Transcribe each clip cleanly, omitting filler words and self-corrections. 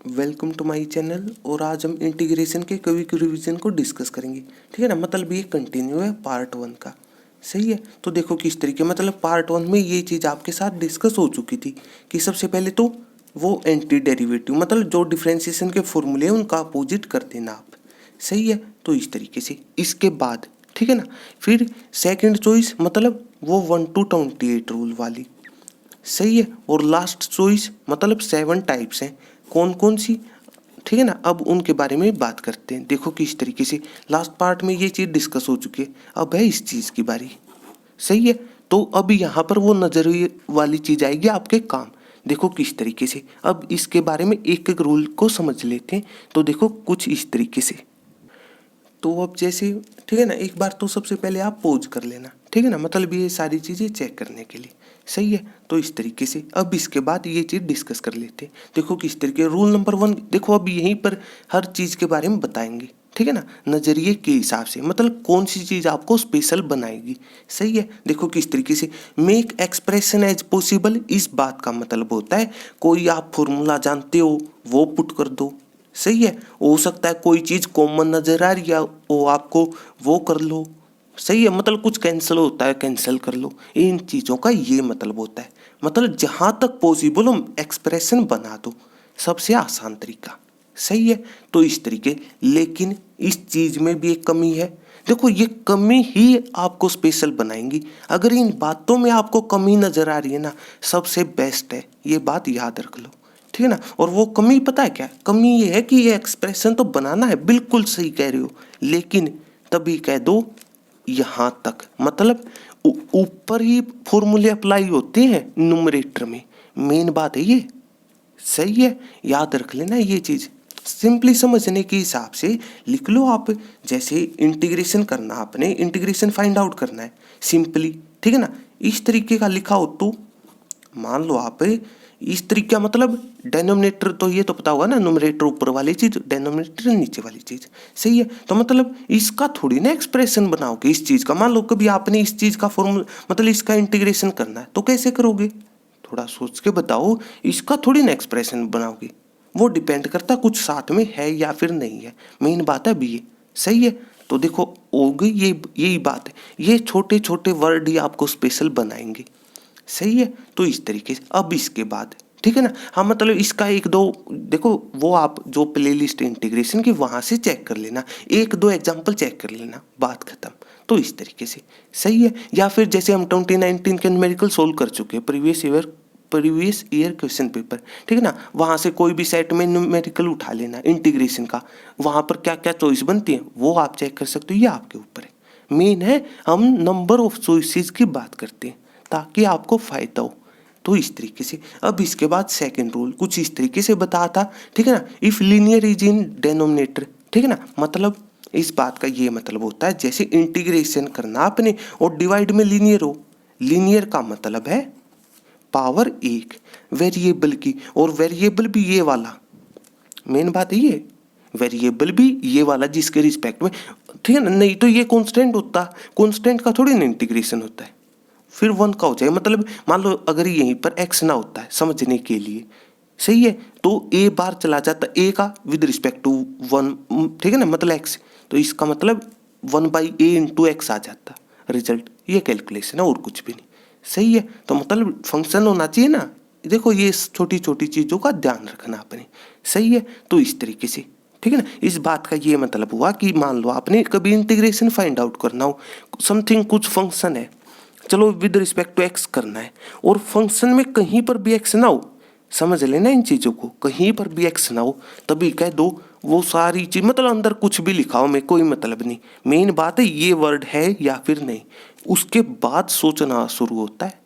Welcome to my channel. और आज हम इंटीग्रेशन के क्विक रिवीजन को डिस्कस करेंगे। ठीक है ना, मतलब ये कंटिन्यू है पार्ट 1 का। सही है, तो देखो किस तरीके, मतलब पार्ट 1 में ये चीज़ आपके साथ डिस्कस हो चुकी थी कि सबसे पहले तो वो एंटी डेरिवेटिव, मतलब जो डिफ्रेंशिएशन के फॉर्मूले हैं उनका अपोजिट कर देना आप। सही है, तो इस तरीके से इसके बाद ठीक है ना, फिर सेकंड चॉइस मतलब वो 1 to 28 रूल वाली। सही है, और लास्ट चॉइस मतलब 7 टाइप्स हैं, कौन कौन सी। ठीक है ना, अब उनके बारे में बात करते हैं। देखो किस तरीके से लास्ट पार्ट में ये चीज़ डिस्कस हो चुकी है, अब है इस चीज़ की बारी। सही है, तो अब यहाँ पर वो नजरिए वाली चीज़ आएगी आपके काम। देखो किस तरीके से, अब इसके बारे में एक एक रूल को समझ लेते हैं। तो देखो कुछ इस तरीके से, तो अब जैसे ठीक है ना, एक बार तो सबसे पहले आप पॉज कर लेना। ठीक है ना, मतलब ये सारी चीज़ें चेक करने के लिए। सही है, तो इस तरीके से अब इसके बाद ये चीज़ डिस्कस कर लेते हैं। देखो किस तरीके, रूल नंबर 1 देखो, अब यहीं पर हर चीज़ के बारे में बताएंगे। ठीक है ना, नज़रिए के हिसाब से, मतलब कौन सी चीज़ आपको स्पेशल बनाएगी। सही है, देखो किस तरीके से, मेक एक्सप्रेशन एज पॉसिबल, इस बात का मतलब होता है कोई आप फॉर्मूला जानते हो वो पुट कर दो। सही है, हो सकता है कोई चीज़ कॉमन नज़र आ रही है वो आपको वो कर लो। सही है, मतलब कुछ कैंसिल होता है कैंसिल कर लो, इन चीज़ों का ये मतलब होता है। मतलब जहाँ तक पॉसिबल हो एक्सप्रेशन बना दो, सबसे आसान तरीका। सही है, तो इस तरीके, लेकिन इस चीज़ में भी एक कमी है। देखो ये कमी ही आपको स्पेशल बनाएंगी। अगर इन बातों में आपको कमी नज़र आ रही है ना, सबसे बेस्ट है, ये बात याद रख लो। ठीक है ना, और वो कमी पता है क्या, कमी ये है कि ये एक्सप्रेशन तो बनाना है, बिल्कुल सही कह रहे हो, लेकिन तभी कह दो यहाँ तक, मतलब ऊपर ही फॉर्मूले अप्लाई होते हैं न्यूमरेटर में, मेन बात है ये। सही है, याद रख लेना ये चीज़, सिंपली समझने के हिसाब से लिख लो आप। जैसे इंटीग्रेशन करना, आपने इंटीग्रेशन फाइंड आउट करना है सिंपली। ठीक है ना, इस तरीके का लिखा हो तो मान लो आप इस तरीका, मतलब डेनोमिनेटर तो ये तो पता होगा ना, न्यूमरेटर ऊपर वाली चीज, डेनोमिनेटर नीचे वाली चीज। सही है, तो मतलब इसका थोड़ी ना एक्सप्रेशन बनाओगे इस चीज का। मान लो कभी आपने इस चीज का फॉर्मूला, मतलब इसका इंटीग्रेशन करना है तो कैसे करोगे, थोड़ा सोच के बताओ। इसका थोड़ी ना एक्सप्रेशन बनाओगे, वो डिपेंड करता कुछ साथ में है या फिर नहीं है, मेन बात है अभी ये। सही है, तो देखो हो गई ये, यही बात है, ये छोटे छोटे वर्ड ही आपको स्पेशल बनाएंगे। सही है, तो इस तरीके से अब इसके बाद ठीक है ना, हाँ मतलब इसका एक दो देखो, वो आप जो प्लेलिस्ट इंटीग्रेशन की वहां से चेक कर लेना, एक दो एग्जांपल चेक कर लेना, बात खत्म। तो इस तरीके से सही है, या फिर जैसे हम 2019 के न्यूमेरिकल सोल्व कर चुके हैं, प्रीवियस ईयर क्वेश्चन पेपर। ठीक है ना, वहां से कोई भी सेट में न्यूमेरिकल उठा लेना इंटीग्रेशन का, वहां पर क्या क्या चॉइस बनती है वो आप चेक कर सकते हो, ये आपके ऊपर है। मेन है हम नंबर ऑफ चॉइसेस की बात करते हैं ताकि आपको फायदा हो। तो इस तरीके से अब इसके बाद सेकंड रूल कुछ इस तरीके से बता था। ठीक है ना, if linear is in denominator. ठीक है ना, मतलब इस बात का ये मतलब होता है जैसे इंटीग्रेशन करना आपने और डिवाइड में लीनियर हो, लीनियर का मतलब है पावर एक वेरिएबल की, और वेरिएबल भी ये वाला, मेन बात है ये, वेरिएबल भी ये वाला जिसके रिस्पेक्ट में। ठीक है ना, नहीं तो ये कांस्टेंट होता, कांस्टेंट का थोड़ी ना इंटीग्रेशन होता है, फिर 1 का हो जाएगा। मतलब मान लो अगर यहीं पर x ना होता है समझने के लिए, सही है, तो a बार चला जाता a का विद रिस्पेक्ट टू 1। ठीक है ना, मतलब x, तो इसका मतलब 1/a × x आ जाता रिजल्ट। ये कैलकुलेशन है और कुछ भी नहीं। सही है, तो मतलब फंक्शन होना चाहिए ना। देखो ये छोटी छोटी चीज़ों का ध्यान रखना आपने। सही है, तो इस तरीके से ठीक है ना, इस बात का ये मतलब हुआ कि मान लो आपने कभी इंटीग्रेशन फाइंड आउट करना हो, समथिंग कुछ फंक्शन है, चलो विद रिस्पेक्ट टू एक्स करना है, और फंक्शन में कहीं पर भी एक्स ना हो, समझ लेना इन चीज़ों को, कहीं पर भी एक्स ना हो तभी कह दो वो सारी चीज, मतलब अंदर कुछ भी लिखा हो में कोई मतलब नहीं, मेन बात है ये वर्ड है या फिर नहीं, उसके बाद सोचना शुरू होता है।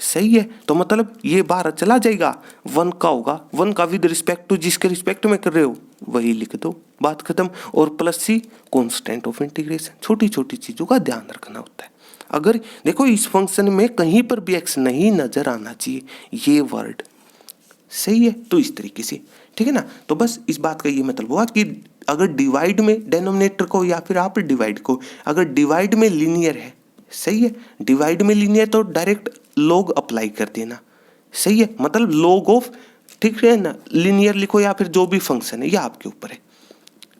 सही है, तो मतलब ये बाहर चला जाएगा, 1 का होगा, 1 का विद रिस्पेक्ट टू जिसके रिस्पेक्ट में कर रहे हो वही लिख दो, बात खत्म। और plus C constant of integration, छोटी छोटी चीज़ों का ध्यान रखना होता है। अगर देखो इस फंक्शन में कहीं पर भी एक्स नहीं नजर आना चाहिए ये वर्ड। सही है, तो इस तरीके से ठीक है ना, तो बस इस बात का ये मतलब हुआ कि अगर डिवाइड में डेनोमिनेटर को या फिर आप डिवाइड को, अगर डिवाइड में लीनियर है, सही है, डिवाइड में लीनियर तो डायरेक्ट लॉग अप्लाई कर देना। सही है, मतलब लॉग ऑफ ठीक है ना, लीनियर लिखो या फिर जो भी फंक्शन है, ये आपके ऊपर है।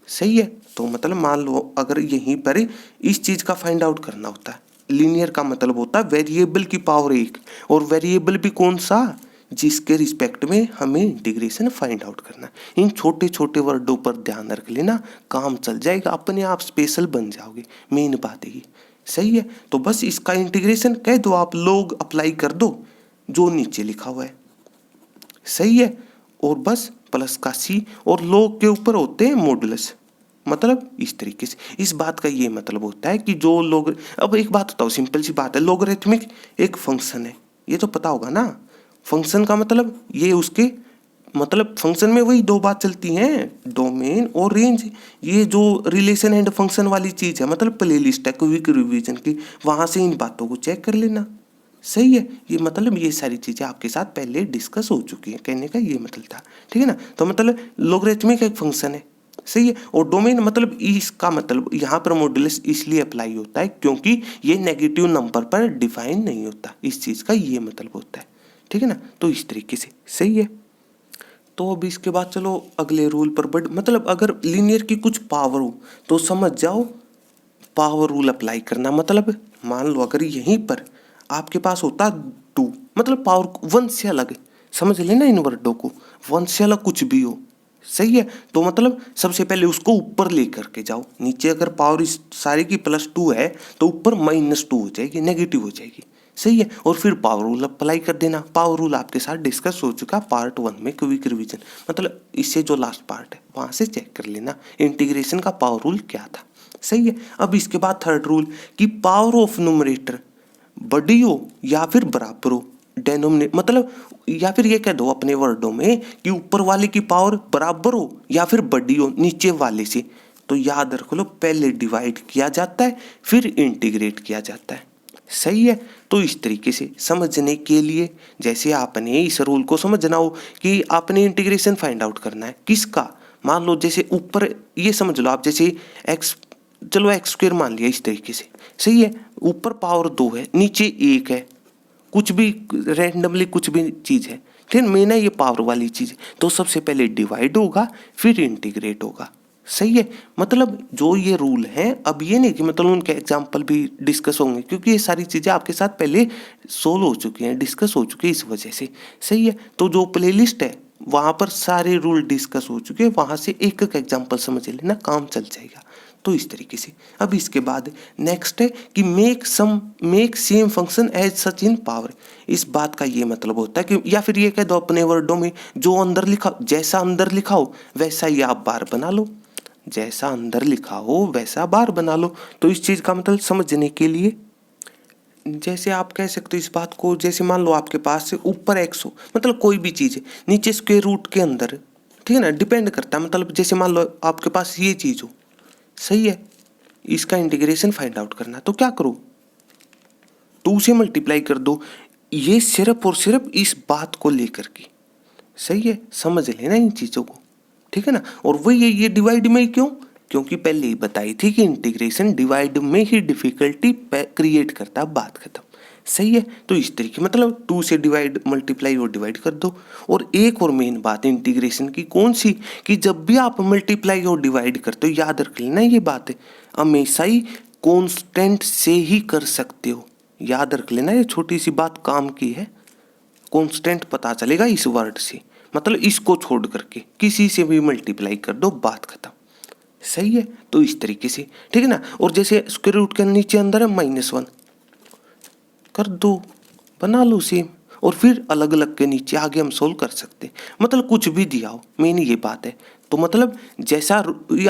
सही है, तो मतलब मान लो अगर यहीं पर इस चीज का फाइंड आउट करना होता है, लीनियर का मतलब होता है वेरिएबल की पावर 1, और वेरिएबल भी कौन सा, जिसके रिस्पेक्ट में हमें इंटीग्रेशन फाइंड आउट करना है। इन छोटे छोटे वर्डों पर ध्यान रख लेना, काम चल जाएगा, अपने आप स्पेशल बन जाओगे, मेन बात है ये। सही है, तो बस इसका इंटीग्रेशन कह दो आप, लोग अप्लाई कर दो जो नीचे लिखा हुआ है। सही है, और बस प्लस का सी, और लोग के ऊपर होते हैं मॉडुलस, मतलब इस तरीके से। इस बात का ये मतलब होता है कि जो लोग, अब एक बात बताओ, सिंपल सी बात है, लोगरिथमिक एक फंक्शन है, ये तो पता होगा ना। फंक्शन का मतलब ये उसके मतलब फंक्शन में वही दो बात चलती हैं, डोमेन और रेंज। ये जो रिलेशन एंड फंक्शन वाली चीज है, मतलब प्ले लिस्ट है क्विक रिवीजन की, वहां से इन बातों को चेक कर लेना। सही है, ये मतलब ये सारी चीजें आपके साथ पहले डिस्कस हो चुकी हैं, कहने का ये मतलब था। ठीक है ना, तो मतलब लोगरिथमिक एक फंक्शन है। सही है, और डोमेन मतलब इसका मतलब यहाँ पर मॉडुलस इसलिए अप्लाई होता है क्योंकि ये नेगेटिव नंबर पर डिफाइन नहीं होता, इस चीज का ये मतलब होता है। ठीक है ना, तो इस तरीके से। सही है, तो अब इसके बाद चलो अगले रूल पर। बट मतलब अगर लीनियर की कुछ पावर हो तो समझ जाओ पावर रूल अप्लाई करना। मतलब मान लो अगर यहीं पर आपके पास होता 2, मतलब पावर 1 से अलग, समझ लेना इन वर्डों को, 1 से अलग कुछ भी हो। सही है, तो मतलब सबसे पहले उसको ऊपर लेकर के जाओ, नीचे अगर पावर इस सारी की +2 है तो ऊपर -2 हो जाएगी, नेगेटिव हो जाएगी। सही है, और फिर पावर रूल अप्लाई कर देना। पावर रूल आपके साथ डिस्कस हो चुका पार्ट 1 में, क्विक रिवीजन, मतलब इससे जो लास्ट पार्ट है वहां से चेक कर लेना इंटीग्रेशन का पावर रूल क्या था। सही है, अब इसके बाद थर्ड रूल कि पावर ऑफ न्यूमरेटर बड़ी हो या फिर बराबर हो डेनोमिनेट, मतलब या फिर ये कह दो अपने वर्डों में कि ऊपर वाले की पावर बराबर हो या फिर बड़ी हो नीचे वाले से। तो याद रख लो पहले डिवाइड किया जाता है फिर इंटीग्रेट किया जाता है। सही है, तो इस तरीके से समझने के लिए, जैसे आपने इस रूल को समझना हो कि आपने इंटीग्रेशन फाइंड आउट करना है किसका, मान लो जैसे ऊपर ये समझ लो आप, जैसे एक्स, चलो x² मान लिया इस तरीके से। सही है, ऊपर पावर 2 है नीचे 1 है, कुछ भी रैंडमली कुछ भी चीज है, ठीक है, मेन है ये पावर वाली चीज, तो सबसे पहले डिवाइड होगा फिर इंटीग्रेट होगा। सही है, मतलब जो ये रूल है, अब ये नहीं कि मतलब उनके एग्जाम्पल भी डिस्कस होंगे क्योंकि ये सारी चीजें आपके साथ पहले सोल्व हो चुकी हैं, डिस्कस हो चुकी है इस वजह से। सही है, तो जो प्लेलिस्ट है वहां पर सारे रूल डिस्कस हो चुके हैं, वहां से एक एक एग्जाम्पल समझ लेना, काम चल जाएगा। तो इस तरीके से अब इसके बाद नेक्स्ट है कि make same function as such in power. इस बात का ये मतलब होता है कि, या फिर ये कह दो अपने वर्डों में, जो अंदर लिखा, जैसा अंदर लिखा हो वैसा ही आप बाहर बना लो, जैसा अंदर लिखा हो वैसा बाहर बना लो। तो इस चीज का मतलब समझने के लिए, जैसे आप कह सकते हो इस बात को, जैसे मान लो आपके पास से ऊपर x हो, मतलब कोई भी चीज है, नीचे स्क्वायर रूट के अंदर, ठीक है ना, डिपेंड करता है, मतलब जैसे मान लो आपके पास ये चीज हो। सही है, इसका इंटीग्रेशन फाइंड आउट करना, तो क्या करो 2 से मल्टीप्लाई कर दो, ये सिर्फ और सिर्फ इस बात को लेकर के। सही है, समझ लेना इन चीजों को, ठीक है ना। और वही ये डिवाइड में क्यों, क्योंकि पहले ही बताई थी कि इंटीग्रेशन डिवाइड में ही डिफिकल्टी क्रिएट करता है, बात खत्म। सही है, तो इस तरीके मतलब 2 से डिवाइड, मल्टीप्लाई और डिवाइड कर दो। और एक और मेन बात इंटीग्रेशन की कौन सी, कि जब भी आप मल्टीप्लाई और डिवाइड करते हो, याद रख लेना ये बात है, हमेशा ही कॉन्स्टेंट से ही कर सकते हो। याद रख लेना, ये छोटी सी बात काम की है। कॉन्स्टेंट पता चलेगा इस वर्ड से, मतलब इसको छोड़ करके किसी से भी मल्टीप्लाई कर दो, बात खत्म। सही है, तो इस तरीके से, ठीक है ना। और जैसे स्क्वायर रूट के नीचे अंदर है -1 कर दो, बना लो सेम, और फिर अलग अलग के नीचे आगे हम सोल्व कर सकते हैं, मतलब कुछ भी दिया हो, मेन ये बात है। तो मतलब जैसा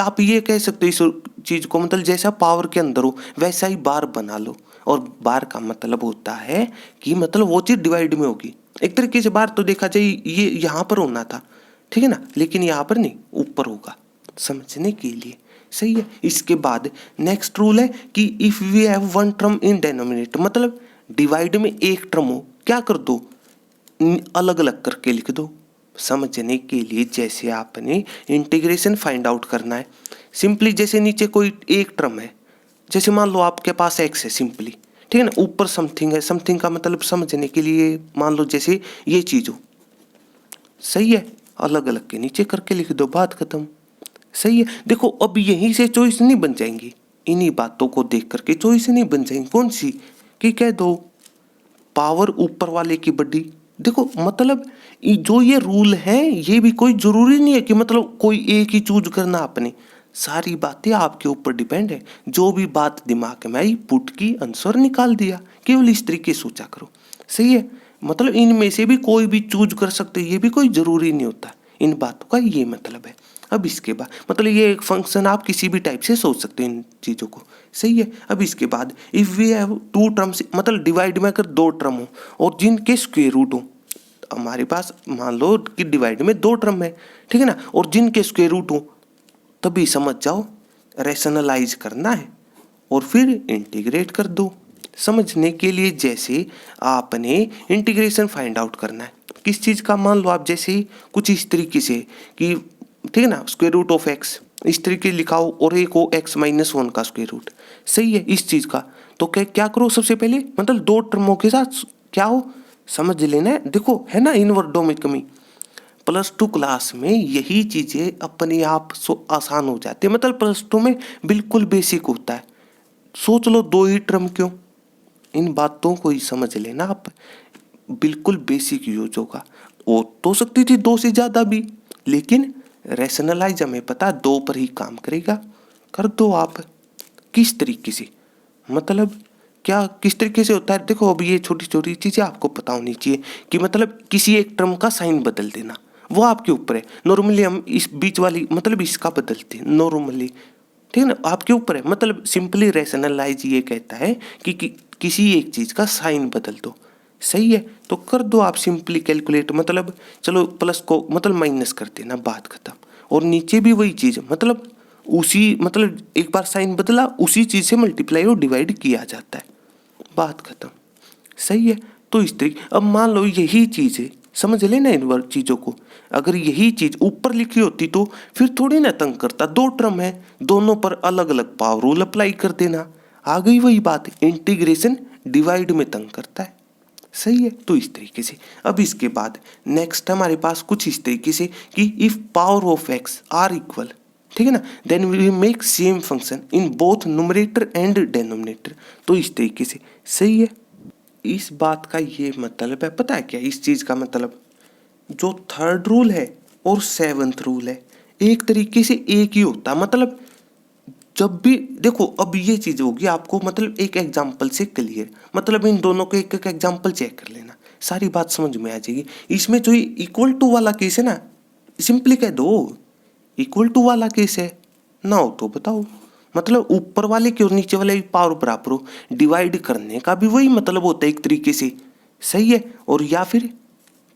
आप ये कह सकते हो इस चीज को, मतलब जैसा पावर के अंदर हो वैसा ही बार बना लो। और बार का मतलब होता है कि मतलब वो चीज डिवाइड में होगी। एक तरीके से बार तो देखा जाए ये यहाँ पर होना था, ठीक है ना, लेकिन यहाँ पर नहीं, ऊपर होगा, समझने के लिए। सही है, इसके बाद नेक्स्ट रूल है कि if we have 1 term in denominator, मतलब डिवाइड में एक टर्म हो, क्या कर दो, अलग अलग करके लिख दो। समझने के लिए जैसे आपने इंटीग्रेशन फाइंड आउट करना है, सिंपली जैसे नीचे कोई एक टर्म है, जैसे मान लो आपके पास x है सिंपली, ठीक है ना, ऊपर समथिंग है, समथिंग का मतलब समझने के लिए मान लो जैसे ये चीज हो। सही है, अलग अलग के नीचे करके लिख दो, बात खत्म। सही है, देखो अब यहीं से चॉइस नहीं बन जाएंगी, इन्हीं बातों को देख करके चॉइस नहीं बन जाएंगी। कौन सी कि कह दो पावर ऊपर वाले की बड़ी। देखो मतलब जो ये रूल है ये भी कोई जरूरी नहीं है कि मतलब कोई एक ही चूज करना आपने, सारी बातें आपके ऊपर डिपेंड है। जो भी बात दिमाग में आई पुट की आंसर निकाल दिया, केवल इस तरीके सोचा करो। सही है, मतलब इनमें से भी कोई भी चूज कर सकते हो, ये भी कोई जरूरी नहीं होता। इन बातों का ये मतलब है। अब इसके बाद मतलब ये एक फंक्शन आप किसी भी टाइप से सोच सकते हो इन चीज़ों को। सही है, अब इसके बाद if we have two terms, मतलब डिवाइड में अगर दो टर्म हो और जिनके स्क्वायर रूट हो, हमारे पास मान लो कि डिवाइड में दो टर्म है, ठीक है ना, और जिनके स्क्वायर रूट हो, तभी समझ जाओ रैशनलाइज करना है और फिर इंटीग्रेट कर दो। समझने के लिए जैसे आपने इंटीग्रेशन फाइंड आउट करना है किस चीज़ का, मान लो आप जैसे कुछ इस तरीके से कि ठीक है ना, स्क्वायर रूट ऑफ एक्स इस तरीके लिखाओ और एक हो एक्स माइनस वन का स्क्वायर रूट। सही है, इस चीज़ का तो क्या करो सबसे पहले, मतलब दो टर्मों के साथ क्या हो समझ लेना है। देखो है ना इन वर्डों में कमी, +2 क्लास में यही चीज़ें अपने आप आसान हो जाती है। मतलब +2 में बिल्कुल बेसिक होता है। सोच लो दो ही टर्म क्यों, इन बातों को ही समझ लेना आप, बिल्कुल बेसिक यूज होगा। हो तो सकती थी दो से ज़्यादा भी, लेकिन रैशनलाइज हमें पता दो पर ही काम करेगा। कर दो आप किस तरीके से, मतलब क्या किस तरीके से होता है। देखो अब ये छोटी छोटी चीज़ें आपको पता होनी चाहिए कि मतलब किसी एक टर्म का साइन बदल देना वो आपके ऊपर है। नॉर्मली हम इस बीच वाली मतलब इसका बदलते हैं नॉर्मली, ठीक है ना, आपके ऊपर है। मतलब सिंपली रैशनलाइज ये कहता है कि किसी एक चीज़ का साइन बदल दो। सही है, तो कर दो आप सिंपली कैलकुलेट, मतलब चलो प्लस को मतलब माइनस कर देना, बात खत्म। और नीचे भी वही चीज़, मतलब उसी मतलब एक बार साइन बदला उसी चीज़ से मल्टीप्लाई और डिवाइड किया जाता है, बात खत्म। सही है, तो इस तरीके अब मान लो यही चीज़ है, समझ लेना इन वर्ड चीज़ों को। अगर यही चीज़ ऊपर लिखी होती तो फिर थोड़ी ना तंग करता, दो टर्म है दोनों पर अलग अलग पावर रूल अप्लाई कर देना, आ गई वही बात। इंटीग्रेशन डिवाइड में तंग करता है। सही है, तो इस तरीके से अब इसके बाद नेक्स्ट हमारे पास कुछ इस तरीके से कि if power of x are equal, ठीक है ना, then we make same function in both numerator and denominator. तो इस तरीके से सही है, इस बात का ये मतलब है, पता है क्या इस चीज़ का मतलब, जो थर्ड रूल है और सेवन्थ रूल है एक तरीके से एक ही होता। मतलब जब भी देखो अब ये चीज़ होगी आपको मतलब एक एग्जाम्पल से क्लियर, मतलब इन दोनों के एक एक एग्जाम्पल चेक कर लेना, सारी बात समझ में आ जाएगी। इसमें जो इक्वल टू वाला केस है ना, सिंपली कह दो इक्वल टू वाला केस है ना, हो तो बताओ, मतलब ऊपर वाले की और नीचे वाले की पावर बराबर हो, डिवाइड करने का भी वही मतलब होता है एक तरीके से। सही है, और या फिर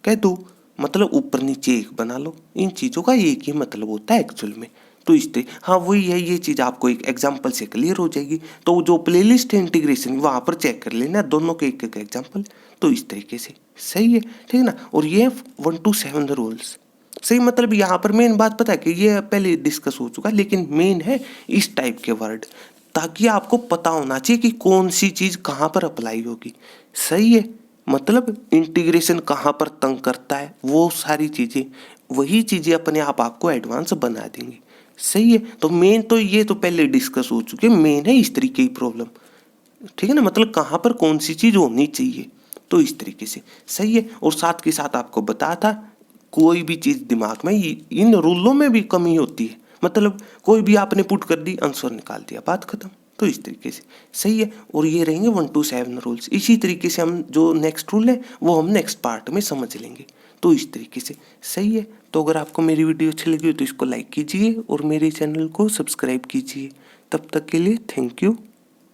कह दो मतलब ऊपर नीचे एक बना लो, इन चीज़ों का एक ही मतलब होता है एक्चुअल में। तो इस हाँ वही है, ये चीज़ आपको एक एग्जाम्पल से क्लियर हो जाएगी। तो जो प्लेलिस्ट है इंटीग्रेशन वहाँ पर चेक कर लेना दोनों के एक एक एग्जाम्पल। तो इस तरीके से सही है, ठीक है ना। और ये 1 to 7 रूल्स सही, मतलब यहाँ पर मेन बात पता है कि ये पहले डिस्कस हो चुका है, लेकिन मेन है इस टाइप के वर्ड, ताकि आपको पता होना चाहिए कि कौन सी चीज़ कहाँ पर अप्लाई होगी। सही है, मतलब इंटीग्रेशन कहाँ पर तंग करता है, वो सारी चीज़ें वही चीज़ें अपने आप आपको एडवांस बना देंगी। सही है, तो मेन तो ये तो पहले डिस्कस हो चुके, मेन है इस तरीके की प्रॉब्लम, ठीक है ना, मतलब कहाँ पर कौन सी चीज़ होनी चाहिए। तो इस तरीके से सही है, और साथ के साथ आपको बताया था कोई भी चीज़ दिमाग में इन रूलों में भी कमी होती है, मतलब कोई भी आपने पुट कर दी आंसर निकाल दिया, बात खत्म। तो इस तरीके से सही है, और ये रहेंगे 1 to 7 रूल्स। इसी तरीके से हम जो नेक्स्ट रूल है वो हम नेक्स्ट पार्ट में समझ लेंगे। तो इस तरीके से सही है। तो अगर आपको मेरी वीडियो अच्छी लगी हो तो इसको लाइक कीजिए और मेरे चैनल को सब्सक्राइब कीजिए। तब तक के लिए थैंक यू।